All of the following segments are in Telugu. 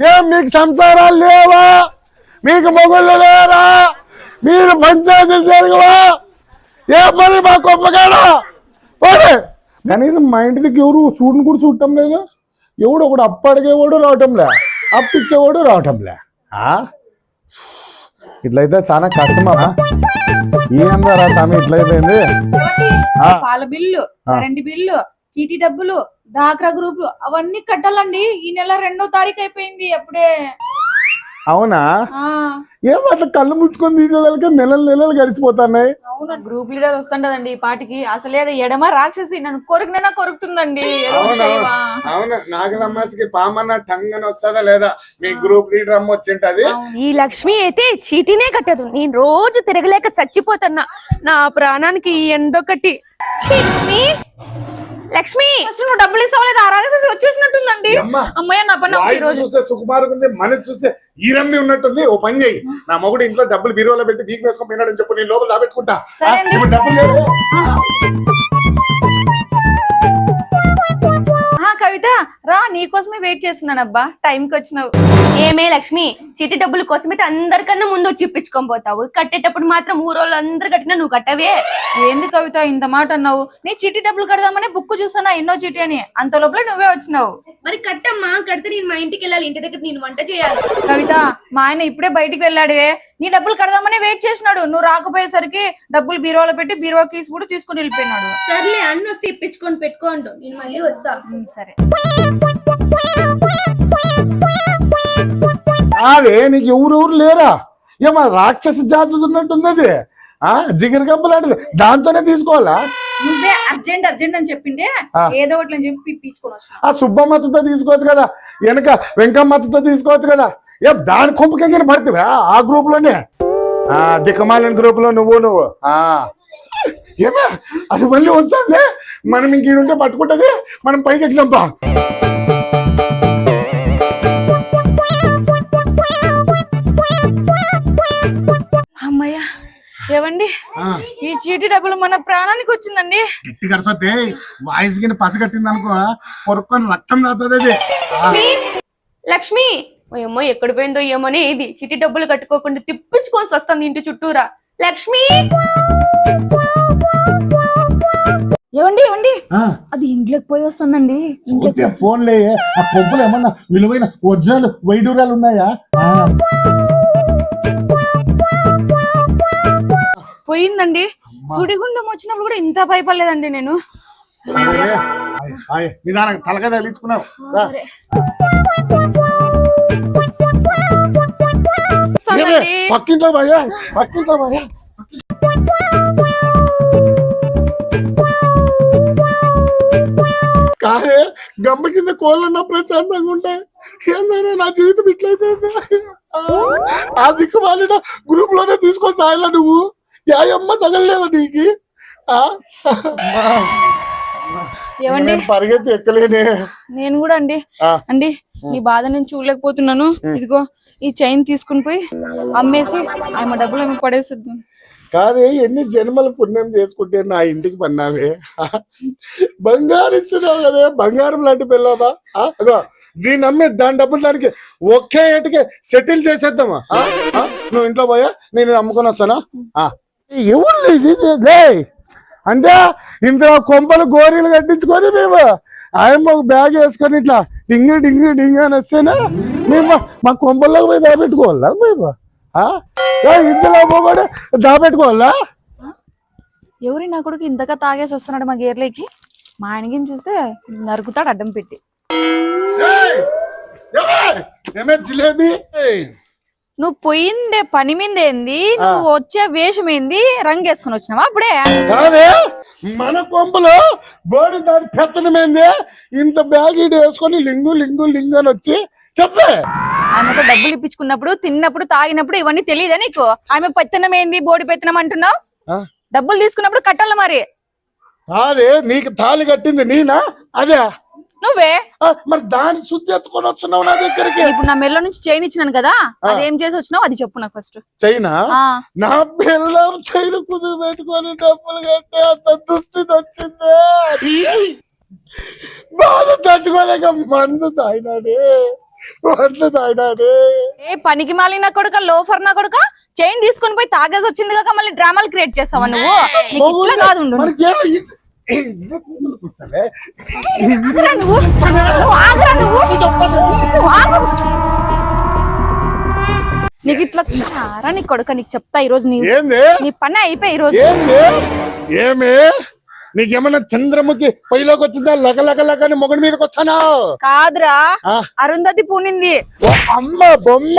ఏం మీకు సంసారాలు లేవా? మీకు మొగుళ్ళు లేరా? మీరు పంచాయతీలు జరగవా? ఏ పని మా కొమ్మగాడా పోలే. కనీసం మా ఇంటి దగ్గర ఎవరు చూడని కూడా చూడటం లేదు. ఎవడు ఒకడు అప్పు అడిగేవాడు రావటంలే, అప్పు ఇచ్చేవాడు రావటంలే. ఇట్లయితే చాలా కష్టమా? ఏందరా స్వామి ఇట్లయిపోయింది? పాల బిల్లు, కరెంట్ బిల్లు, చీటీ డబ్బులు, డాక్రా గ్రూపులు అవన్నీ కట్టాలండి. ఈ నెల 2వ తారీఖు అయిపోయింది అప్పుడే. అవునా? ఏమో అట్లా కళ్ళు ముచ్చుకొని తీసేదానికి నెలలు గడిచిపోతున్నాయి. అవునా, గ్రూప్ లీడర్ వస్తుంటదండి ఈ పాటికి. అసలే అది ఎడమ రాక్షసి, నన్ను కొరుకునైనా కొరుకుతుందండి. అవును, నాగలమ్మకి పామన్న టంగన వస్తుందా లేదా? మీ గ్రూప్ లీడర్ అమ్మ వచ్చింటది. ఈ లక్ష్మి అయితే చీటీనే కట్టదు. నేను రోజు తిరగలేక చచ్చిపోతున్నా. నా ప్రాణానికి ఈ ఎండొకటి. లక్ష్మి అసలు నువ్వు డబ్బులు ఇస్తావలేదు, ఆ రాక్షసి వచ్చేసినట్టుందండి. అమ్మయ్య నా పని చూస్తే సుకుమారుగా ఉంది, మనసు చూస్తే ఈరమ్మి ఉన్నట్టుంది. ఓ పని చేయి, నా మొగుడు ఇంట్లో డబ్బులు బీరువాలో పెట్టి వీక్ వేసుకొని పోయినాడని చెప్పు, నేను లోపల దాపెట్టుకుంటా. డబ్బులు లేవు. కవిత రా, నీకోసమే వెయిట్ చేస్తున్నాను. అబ్బా టైంకి వచ్చినావు. ఏమే లక్ష్మి, చీటీ డబ్బుల కోసమైతే అందరికన్నా ముందు వచ్చి ఇప్పించుకొని పోతావు. కట్టేటప్పుడు మాత్రం ఊరోళ్ళు అందరు కట్టినా నువ్వు కట్టవే. ఏంది కవిత ఇంత మాట అన్నావు? నీ చీటీ డబ్బులు కడదామని బుక్ చూస్తున్నా, ఎన్నో చీటీ అని. అంత లోపల నువ్వే వచ్చినావు. మరి కట్టమ్మా, కడితే నేను మా ఇంటికి వెళ్ళాలి. ఇంటి దగ్గర నేను వంట చేయాలి. కవిత, మా ఆయన ఇప్పుడే బయటికి వెళ్ళాడే. నీ డబ్బులు కడదామని వెయిట్ చేసినాడు. నువ్వు రాకపోయేసరికి డబ్బులు బీరువాలో పెట్టి బీరువా కీస్ కూడా తీసుకుని వెళ్ళిపోయినాడు. సర్లే, అన్న వస్తే ఇప్పించుకొని పెట్టుకోండు, నేను మళ్ళీ వస్తా. సరే. అదే నీకు ఎవరెవరు లేరా? ఏమో రాక్షస జాతి ఉన్నట్టుంది అది. జిగిరి గంపలాంటిది, దాంతోనే తీసుకోవాలా? నువ్వే అర్జెంట్ అని చెప్పిండే, ఏదో ఒకటి అని చెప్పి పిచ్చుకొని వచ్చా. ఆ సుబ్బమ్మతో తీసుకోవచ్చు కదా, వెనక వెంకమ్మతో తీసుకోవచ్చు కదా. ఏ దాని కొంపకెగిన పడుతువా ఆ గ్రూప్ లోనే? దిక్కమాలిన గ్రూప్ లో నువ్వు ఏమా అది మళ్ళీ వస్తుంది. మనం ఇంకేడుంటే పట్టుకుంటది, మనం పైకి ఎక్కినాంపా. అమ్మయ్యా, ఏవండి ఈ చీటీ డబ్బులు మన ప్రాణానికి వచ్చిందండి. గట్టి కరసొద్దే, వాయిస్ కింద పసగట్టింది అనుకో, పొరుక్కొని రక్తం రాతుంది. లక్ష్మి ఏమో ఎక్కడ పోయిందో ఏమోనే, ఇది చీటీ డబ్బులు కట్టుకోకుండా తిప్పించుకొని వస్తుంది ఇంటి చుట్టూరా. లక్ష్మి ఏవండి అది ఇంట్లోకి పోయి వస్తుందండి. ఫోన్లే, ఆ పంపులు ఏమన్నా విలువైన ఒరిజినల్ వైడూరాలు ఉన్నాయా? పోయిందండి. సుడిగుండం వచ్చినప్పుడు కూడా ఇంత భయపడలేదండి నేను. నిదానం తలగా తగిలించుకున్నావు. పక్కింట్లో పోయా. కాదే గమ్మ కింద కోళ్ళన్నా ప్రశాంతంగా ఉంటాయి. ఏందైనా నా జీవితం ఇట్లయిపోయింది. ఆ దిక్కు వాళ్ళ గ్రూప్ లోనే తీసుకో సాయలా. నువ్వు యాయమ్మ తగలలేదా నీకు? ఏమండి పరిగెత్తి ఎక్కలేనే. నేను కూడా అండి నీ బాధ నేను చూడలేకపోతున్నాను. ఇదిగో ఈ చైన్ తీసుకుని పోయి అమ్మేసి ఆమె డబ్బులు ఆమె పడేసిద్దాం. కాదే, ఎన్ని జన్మల పుణ్యం చేసుకుంటే నా ఇంటికి పన్నావే. బంగారు ఇస్తున్నావు కదే, బంగారం లాంటి పిల్లవా. దీన్ని అమ్మే దాని డబ్బులు దానికి ఒకే ఏటికి సెటిల్ చేసేద్దామా? నువ్వు ఇంట్లో పోయా, నేను అమ్ముకొని వస్తానా? ఎవరు ఇది అంటే ఇంత కొంపలు గోరీలు కట్టించుకొని మేము ఆయమ్మ ఒక బ్యాగ్ వేసుకొని ఇట్లా డింగి అని వస్తేనే మేము మా కొంపల్లోకి పోయి దాపెట్టుకోవాలా? మేము ఇంతలో కూడా దాపెట్టుకోవాలా? ఎవరి నా కొడుకు ఇంతగా తాగేసి వస్తున్నాడు మా గేర్లేకి. మా ఆయనకి చూస్తే నరుకుతాడు అడ్డం పెట్టి. నువ్వు పోయిందే పని మీద ఏంది, నువ్వు వచ్చే వేషం ఏంది, రంగు వేసుకుని వచ్చినావా అప్పుడే? కాదే, మన కొంపలో బోడి దాని పెత్తనమేంది, ఇంత బ్యాగ్ ఇటు వేసుకొని లింగు అని వచ్చి చెప్పే. ఆమెతో డబ్బులు ఇప్పించుకున్నప్పుడు, తిన్నప్పుడు, తాగినప్పుడు ఇవన్నీ తెలియదా నీకు? ఆమె పెత్తనం ఏంది, బోడి పెత్తనం అంటున్నావు? డబ్బులు తీసుకున్నప్పుడు కట్టాల మరి. అదే నీకు తాళి కట్టింది నేనా? అదే నువ్వే. మరి దాని శుద్ధి ఎత్తుకొని వస్తున్నావు నా దగ్గరికి. ఇప్పుడు నా మెల్ల నుంచి చైన్ ఇచ్చినాను కదా, అదేం చేసి వచ్చినావు అది చెప్పు నాకు ఫస్ట్. చైనా? నా పిల్ల చైన్ కుదురు పెట్టుకొని డబ్బులు కట్టే అంత దుస్థితి వచ్చిందే. బాధ తట్టుకోలేక మందు తాగినాడే. వద్దు నాయనా ఏ పనికి మాలిన కొడుక లోఫర్ నా కొడుక చైన్ తీసుకొని పోయి తాగేసి వచ్చింది కాక మళ్ళీ డ్రామాలు క్రియేట్ చేస్తావా నువ్వు నీకు ఇట్లా కాదు ఉండు. ఆగురా నువ్వు. నువ్వు ఆగురా నువ్వు. నువ్వు ఆగు. నీకు ఇట్లా రా నీ కొడుక నీకు చెప్తా ఈ రోజు నీ పని అయిపోయి ఈ రోజు ఏమే నీకేమన్నా చంద్రముఖి పైలోకి వచ్చిందా లక లక లక అని మొగడి మీదకి వస్తానా కాదురా అరుంధతి పూనింది అమ్మ బొమ్మ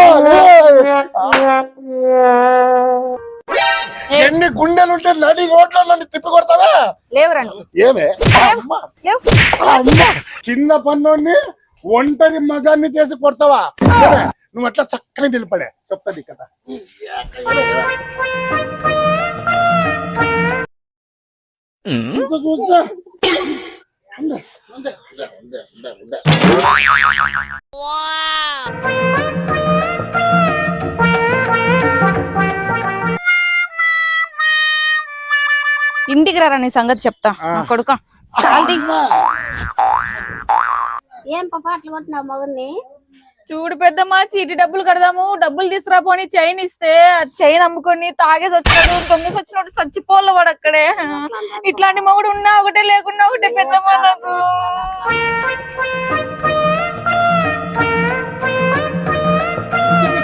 ఎన్ని గుండెలు ఉంటే నడి రోడ్లలో తిప్పి కొడతావా లేవురా నువ్వు ఏమే అమ్మ కింద పన్నోని ఒంటరి మగాన్ని చేసి కొడతావా నువ్వు అట్లా చక్కగా నిలబడే చెప్తాది కదా ఇంటికి రా నీ సంగతి చెప్తా కొడుక ఏం పాప అట్లా కొట్టినావు మొగుడిని చూడు పెద్దమ్మా చీటి డబ్బులు కడదాము డబ్బులు తీసుకురా పోని చైన్ ఇస్తే చైన్ అమ్ముకొని తాగేసి వచ్చినాడు దొంగసి వచ్చినట్టు చచ్చిపోలే వాడు అక్కడే ఇట్లాంటి మొగుడు ఉన్నా ఒకటే లేకున్నా ఒకటే పెద్దమ్మా నాకు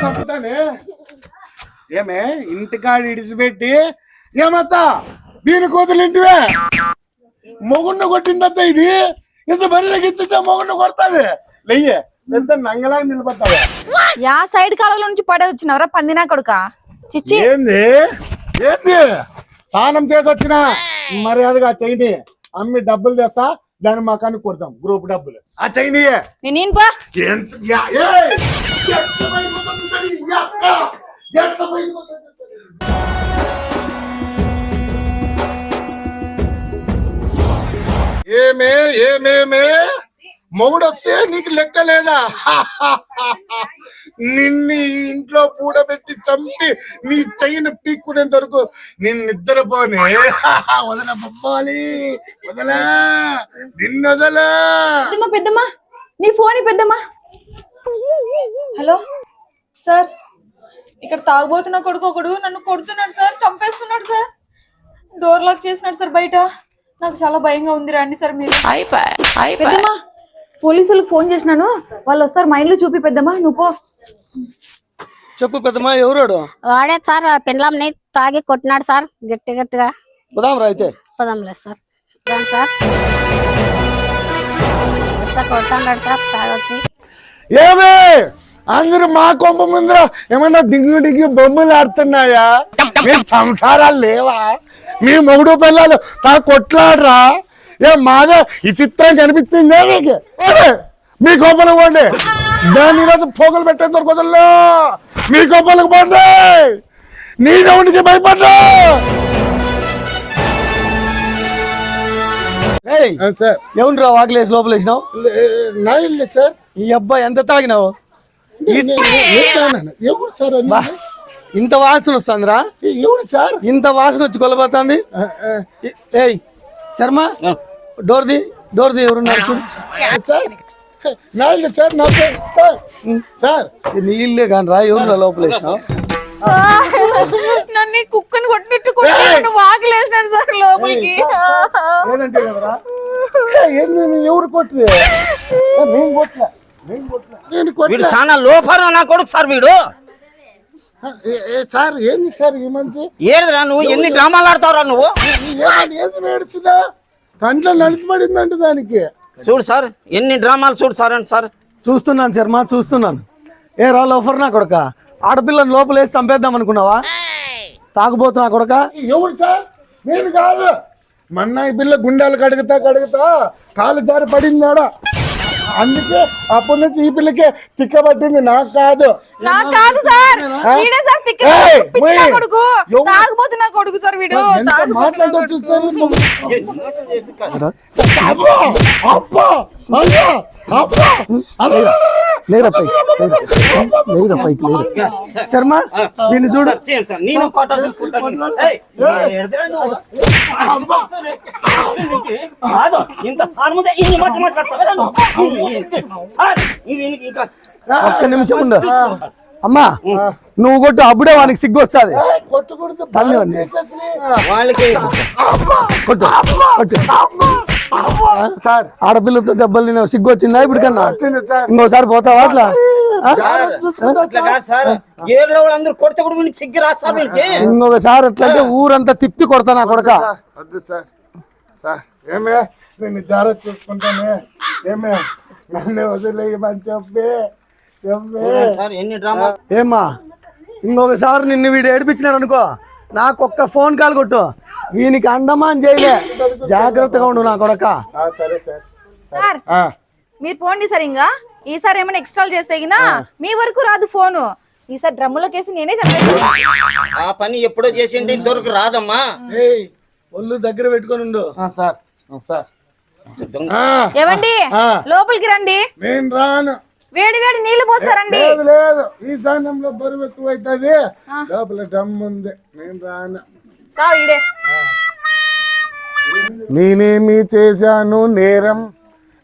చంపుతానే ఏమే ఇంటికాడ ఇడిచిపెట్టి ఏమత్తా దీని కూతురు ఇంటివే మొగుడిని కొట్టిందత్త ఇది ఇంత బరి తగ్గించుంటే మొగుడిని కొడతాది లెయ్యే ఎంత నంగలాగా నిలబడతావా యా సైడ్ కాలువల నుంచి పడే వచ్చినవరా పందినా కొడుక చిచ్చి ఏంది ఏంది స్నానం చేసి వచ్చిన మర్యాదగా చైని అమ్మి డబ్బులు తెస్తా దాని మాకాన్ని కొడతాం గ్రూప్ డబ్బులు ఆ చైని నేను పా ఏమే ఏమేమే మొగుడొస్తే నీకు లెక్క లేదా నిన్ను ఇంట్లో పూడబెట్టి చంపి నీ చైన్ పీక్కునేంత వరకు నిద్రపోనే వదల బొమ్మాలి వదలా నిన్నొదలా పెద్దమ్మా నీ ఫోన్ పెద్దమ్మా హలో సార్ ఇక్కడ తాగుబోతున్న కొడుకు ఒకడు నన్ను కొడుతున్నాడు సార్ చంపేస్తున్నాడు సార్ డోర్ లాక్ చేసినాడు సార్ బయట నాకు చాలా భయంగా ఉంది రండి సార్ మీరు పెద్దమ్మా పోలీసులకు ఫోన్ చేసినాను వాళ్ళు వస్తారు మైండ్లో చూపి పెద్దమ్మా నువ్వు పో చెప్పు పెద్దమ్మా ఎవరాడు వాడే సార్ పెండ్లాంని తాగి కొట్టినాడు సార్ గట్టి గట్టిగా పోదాం రా అయితే పోదాంలేదు సార్ సార్ కొడుతున్నాడు సార్ తాగొచ్చి ఏమే అందరూ మా కొంప ముందర ఏమన్నా డింగు డింగి బొమ్మలు ఆడుతున్నాయా మీకు సంసారాలు లేవా మీ మొగుడు పిల్లలు కొట్లాడరా ఏ మాగా ఈ చిత్రం కనిపించిందే మీకు మీ కోపలకు పోండి దాని ఈరోజు పోగలు పెట్టేంత కుదరలో మీ కోపలకు పోండి నీ నవ్వునికి భయపడ్డా ఎవరు రా వాకిలేసి లోపల వేసినావు నాయలే సార్ ఈ అబ్బాయి ఎంత తాగినావు ఎవరు సార్ ఇంత వాసన వస్తుందిరా ఎవరు సార్ ఇంత వాసన వచ్చి కొలబోతుంది ఏయ్ శర్మ డోర్ది ఎవరున్నారు చూడు సార్ నాయలే సార్ నా పేరు సార్ నీళ్ళే కానీ రా ఎవరు లోపల వేసినావు నన్ను కుక్కని కొట్టినట్టు కొట్టి వాకిలేసినాడు సార్ లోపలికి లేదంటే కదరా ఏంది ఎవరు కొట్టలే నేను కొట్టలే నేను కొట్టలే చాలా లోపల నా కొడుకు సార్ వీడు సార్ ఏంది సార్ ఈ మంచి ఏడురా నువ్వు ఎన్ని డ్రామాలు ఆడతావురా నువ్వు ఏది నేర్చున్నా కంట్లో నలిచిపడిందంట దానికి చూడు సార్ ఎన్ని డ్రామాలు చూడు సార్ అండి సార్ చూస్తున్నాను శర్మ చూస్తున్నాను ఏ రా లోఫర్ నా కొడక ఆడపిల్లని లోపల వేసి చంపేద్దాం అనుకున్నావా తాగుబోతున్నా కొడక ఎవరు సార్ నేను కాదు మన్నాయి పిల్ల గుండాలు కడుగుతా కాలు జారి పడిందాడ అందుకే అప్పటి నుంచి ఈ పిల్లకే తిక్క పట్టింది నాకు కాదు సార్ వీడే సార్ కొడుకు తాగుబోతున్నా కొడుకు సార్ వీడు మాట్లాడవచ్చు శర్మ దీన్ని చూడు నేను కోట చూసుకుంటాను ఇంత సార్ ముందే ఇన్ని మాట మాట్లాడతావు సార్ ఇంకా ఒక్క నిమిషం ఉండు అమ్మా నువ్వు కొట్టు అప్పుడే వానికి సిగ్గు వస్తుంది కొట్టకూడదు తీసేసి వాళ్ళకి కొట్టు కొట్టు సార్ ఆడపిల్లతో దెబ్బలు తిన్నావు సిగ్గు వచ్చిందా ఇప్పుడు కన్నా వచ్చింది సార్ ఇంకోసారి పోతావా అట్లా ఆ? చూసుకుంటా అట్లా కాదు సార్ గేర్లో వాళ్ళందరూ కొడితే కూడా వీళ్ళకి సిగ్గు రాదు సార్ వీళ్ళకి ఇంకొకసారి అట్లయితే ఊరంతా తిప్పి కొడతా నా కొడక సార్ వద్దు సార్ సార్ ఏమే నేను జాగ్రత్త చూసుకుంటానే ఏమే నన్ను వదిలేయమని చెప్పే సార్ ఎన్ని డ్రామా ఏమ్మా ఇంకొకసారి నిన్ను వీడు ఏడిపించినాడు అనుకో నాకు ఒక్క ఫోన్ కాల్ కొట్టు వీనికి అండమాన్ చేయలే జాగ్రత్తగా ఉండు నా కొడక సరే సార్ సార్ మీరు పోండి సార్ ఇంకా ఈసారి ఏమైనా ఎక్స్ట్రాల్ చేస్తే గినా మీ వరకు రాదు ఫోను ఈసారి డ్రమ్ములోకేసి నేనే చంపేస్తాను ఆ పని ఎప్పుడో చేసింటే ఇంతవరకు రాదమ్మా ఏయ్ ఒళ్ళు దగ్గర పెట్టుకొని ఉండు సార్ సార్ ఏవండి లోపలికి రండి నేను రాను వేడి వేడి నీళ్లు పోస్తారండి లేదు లేదు ఈ సమయంలో బరువు ఎక్కువ అవుతుంది లోపల డ్రమ్ ఉంది నేను రాను సార్ ఇడే నేనేమి చేశాను నేరం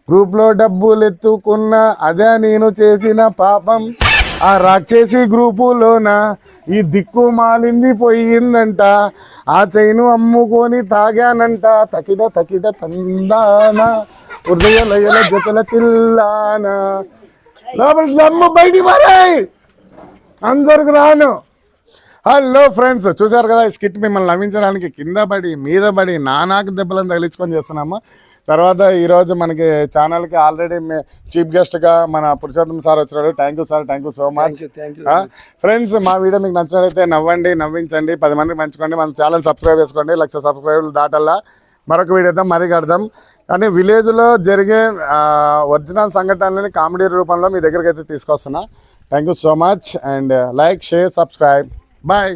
గ్రూప్ లో డబ్బులు ఎత్తుకున్నా అదే నేను చేసిన పాపం ఆ రాక్షసి గ్రూపులోన ఈ దిక్కు మాలింది పోయిందంట ఆ చైను అమ్ముకొని తాగానంట తకిడ తకిడ తందాన హృదయ లయల జతల తిల్లానా లోపల దమ్ము బయటికి మారాయి అందరికి రాను హలో ఫ్రెండ్స్ చూసారు కదా ఈ స్కిట్ మిమ్మల్ని నవ్వించడానికి కింద పడి మీద పడి నానాకు దెబ్బలను తగిలించుకొని చేస్తున్నాము తర్వాత ఈరోజు మనకి ఛానల్కి ఆల్రెడీ చీఫ్ గెస్ట్గా మన పురుషోత్తం సార్ వచ్చాడు thank you sir thank you so much friends మా వీడియో మీకు నచ్చినట్లయితే నవ్వండి నవ్వించండి 10 మందికి పంచుకోండి మన ఛానల్ సబ్స్క్రైబ్ చేసుకోండి 1,00,000 సబ్స్క్రైబర్లు దాటల్లా మరొక వీడియోతో మరీ కడదాం కానీ విలేజ్లో జరిగే ఒరిజినల్ సంఘటనలని కామెడీ రూపంలో మీ దగ్గరికి అయితే తీసుకొస్తున్నా thank you so much and like share subscribe bye